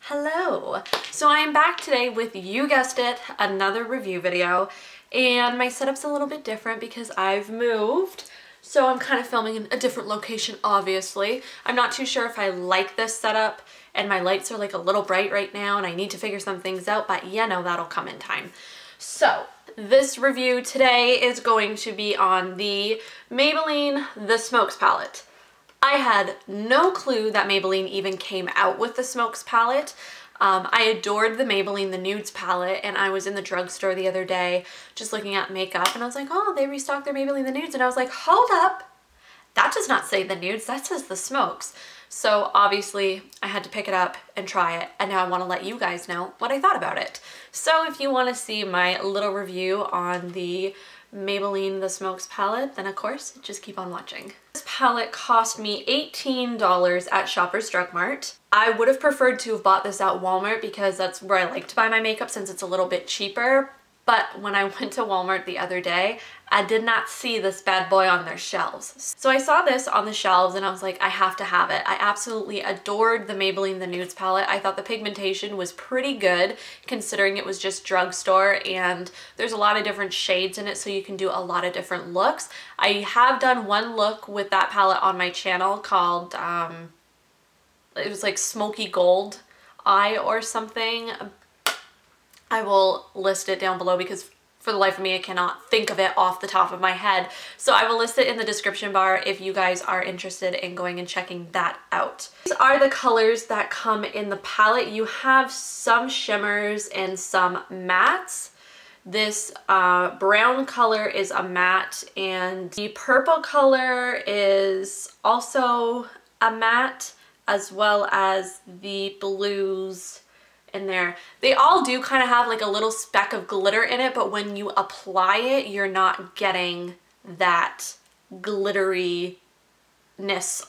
Hello! So I am back today with, you guessed it, another review video, and my setup's a little bit different because I've moved, so I'm kind of filming in a different location, obviously. I'm not too sure if I like this setup, and my lights are like a little bright right now, and I need to figure some things out, but yeah, no, that'll come in time. So this review today is going to be on the Maybelline The Smokes palette. I had no clue that Maybelline even came out with the Smokes palette. I adored the Maybelline The Nudes palette, and I was in the drugstore the other day just looking at makeup, and I was like, oh, they restocked their Maybelline The Nudes, and I was like, hold up, that does not say the nudes, that says the Smokes. So obviously I had to pick it up and try it, and now I want to let you guys know what I thought about it. So if you want to see my little review on the Maybelline The Smokes palette, then of course just keep on watching. This palette cost me $18 at Shoppers Drug Mart. I would have preferred to have bought this at Walmart because that's where I like to buy my makeup since it's a little bit cheaper, but when I went to Walmart the other day, I did not see this bad boy on their shelves. So I saw this on the shelves and I was like, I have to have it. I absolutely adored the Maybelline The Nudes palette. I thought the pigmentation was pretty good considering it was just drugstore, and there's a lot of different shades in it so you can do a lot of different looks. I have done one look with that palette on my channel called, it was like Smoky Gold Eye or something. I will list it down below because for the life of me, I cannot think of it off the top of my head. So I will list it in the description bar if you guys are interested in going and checking that out. These are the colors that come in the palette. You have some shimmers and some mattes. This brown color is a matte, and the purple color is also a matte, as well as the blues in there. They all do kind of have like a little speck of glitter in it, but when you apply it, you're not getting that glitteriness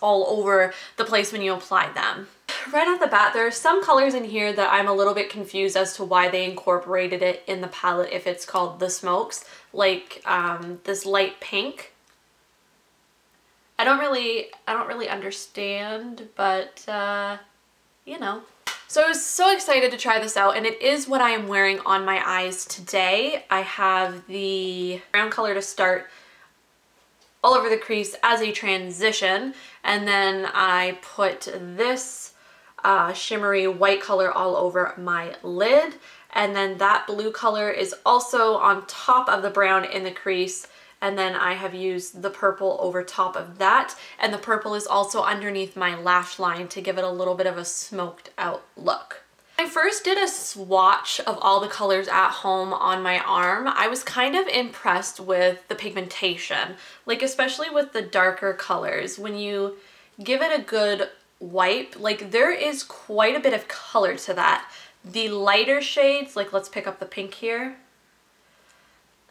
all over the place when you apply them. Right off the bat, there are some colors in here that I'm a little bit confused as to why they incorporated it in the palette if it's called The Smokes, like this light pink. I don't really understand, but you know. So I was so excited to try this out, and it is what I am wearing on my eyes today. I have the brown color to start all over the crease as a transition, and then I put this shimmery white color all over my lid, and then that blue color is also on top of the brown in the crease, and then I have used the purple over top of that, and the purple is also underneath my lash line to give it a little bit of a smoked out look. When I first did a swatch of all the colors at home on my arm, I was kind of impressed with the pigmentation, like especially with the darker colors. When you give it a good wipe, like there is quite a bit of color to that. The lighter shades, like let's pick up the pink here,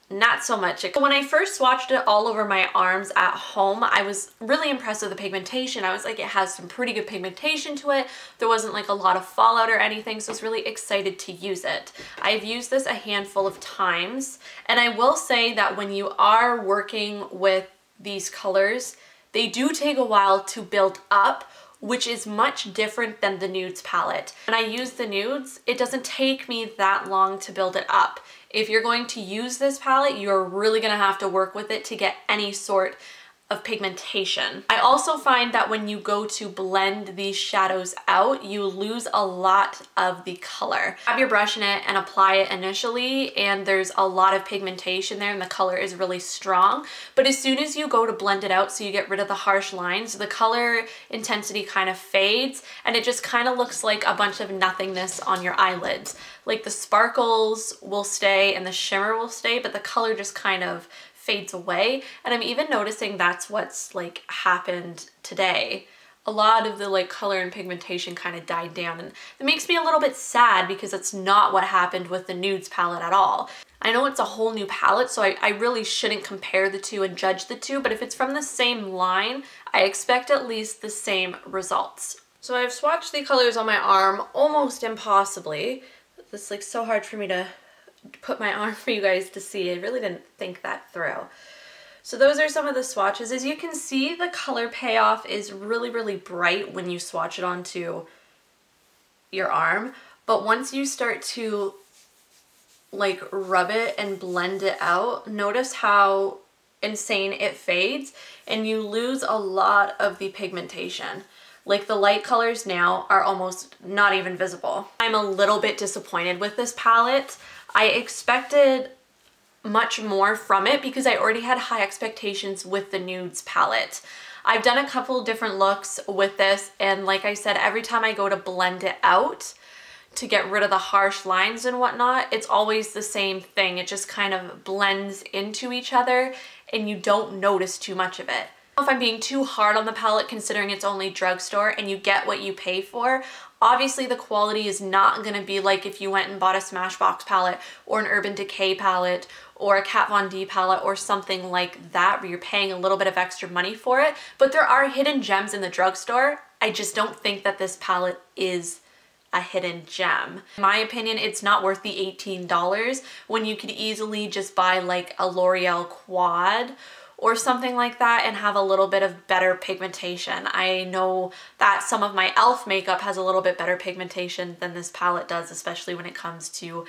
not so much. When I first swatched it all over my arms at home, I was really impressed with the pigmentation. I was like, it has some pretty good pigmentation to it. There wasn't like a lot of fallout or anything, so I was really excited to use it. I've used this a handful of times, and I will say that when you are working with these colors, they do take a while to build up, which is much different than the Nudes palette. When I use the Nudes, it doesn't take me that long to build it up. If you're going to use this palette, you're really gonna have to work with it to get any sort of pigmentation. I also find that when you go to blend these shadows out, you lose a lot of the color. Have your brush in it and apply it initially, and there's a lot of pigmentation there and the color is really strong. But as soon as you go to blend it out so you get rid of the harsh lines, the color intensity kind of fades and it just kind of looks like a bunch of nothingness on your eyelids. Like the sparkles will stay and the shimmer will stay, but the color just kind of fades away. And I'm even noticing that's what's like happened today. A lot of the like color and pigmentation kind of died down, and it makes me a little bit sad because it's not what happened with the Nudes palette at all. I know it's a whole new palette, so I really shouldn't compare the two and judge the two, but if it's from the same line, I expect at least the same results. So I've swatched the colors on my arm almost impossibly. It's like so hard for me to put my arm for you guys to see. I really didn't think that through. So those are some of the swatches. As you can see, the color payoff is really, really bright when you swatch it onto your arm, but once you start to like rub it and blend it out, notice how insane it fades and you lose a lot of the pigmentation. Like the light colors now are almost not even visible. I'm a little bit disappointed with this palette. I expected much more from it because I already had high expectations with the Nudes palette. I've done a couple different looks with this, and like I said, every time I go to blend it out to get rid of the harsh lines and whatnot, it's always the same thing. It just kind of blends into each other and you don't notice too much of it. If I'm being too hard on the palette considering it's only drugstore and you get what you pay for, obviously the quality is not going to be like if you went and bought a Smashbox palette or an Urban Decay palette or a Kat Von D palette or something like that where you're paying a little bit of extra money for it. But there are hidden gems in the drugstore. I just don't think that this palette is a hidden gem. In my opinion, it's not worth the $18 when you could easily just buy like a L'Oreal Quad or something like that and have a little bit of better pigmentation. I know that some of my e.l.f. makeup has a little bit better pigmentation than this palette does, especially when it comes to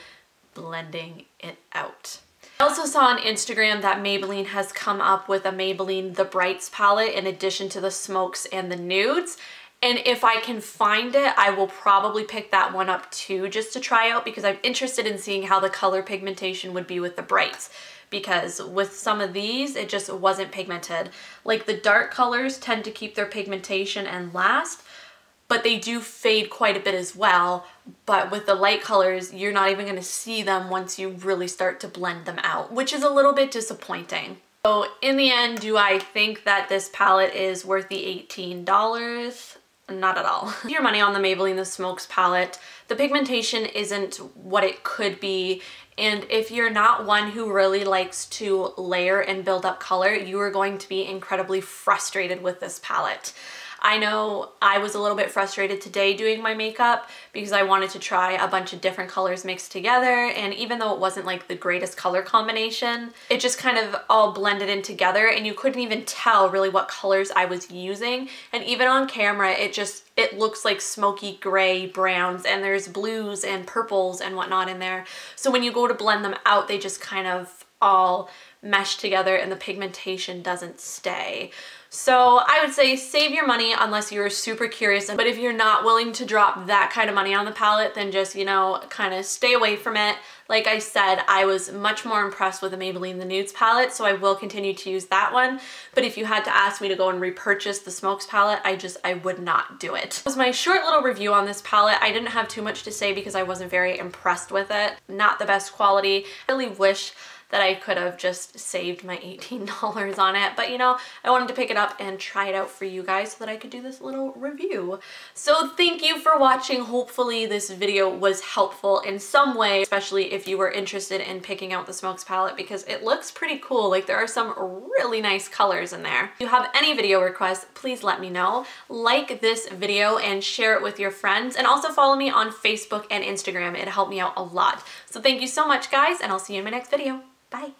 blending it out. I also saw on Instagram that Maybelline has come up with a Maybelline The Brights palette in addition to the Smokes and the Nudes. And if I can find it, I will probably pick that one up too, just to try out, because I'm interested in seeing how the color pigmentation would be with the Brights. Because with some of these, it just wasn't pigmented. Like the dark colors tend to keep their pigmentation and last, but they do fade quite a bit as well. But with the light colors, you're not even gonna see them once you really start to blend them out, which is a little bit disappointing. So in the end, do I think that this palette is worth the $18? Not at all. Your money on the Maybelline The Smokes palette. The pigmentation isn't what it could be, and if you're not one who really likes to layer and build up color, you are going to be incredibly frustrated with this palette. I know I was a little bit frustrated today doing my makeup because I wanted to try a bunch of different colors mixed together, and even though it wasn't like the greatest color combination, it just kind of all blended in together and you couldn't even tell really what colors I was using. And even on camera, it looks like smoky gray browns, and there's blues and purples and whatnot in there. So when you go to blend them out, they just kind of all mesh together and the pigmentation doesn't stay. So I would say save your money unless you're super curious, but if you're not willing to drop that kind of money on the palette, then just, you know, kind of stay away from it. Like I said, I was much more impressed with the Maybelline The Nudes palette, so I will continue to use that one. But if you had to ask me to go and repurchase the Smokes palette, I would not do it. That was my short little review on this palette. I didn't have too much to say because I wasn't very impressed with it. Not the best quality. I really wish that I could have just saved my $18 on it. But you know, I wanted to pick it up and try it out for you guys so that I could do this little review. So thank you for watching. Hopefully this video was helpful in some way, especially if you were interested in picking out the Smokes palette because it looks pretty cool. Like there are some really nice colors in there. If you have any video requests, please let me know. Like this video and share it with your friends, and also follow me on Facebook and Instagram. It helped me out a lot. So thank you so much guys, and I'll see you in my next video. Bye.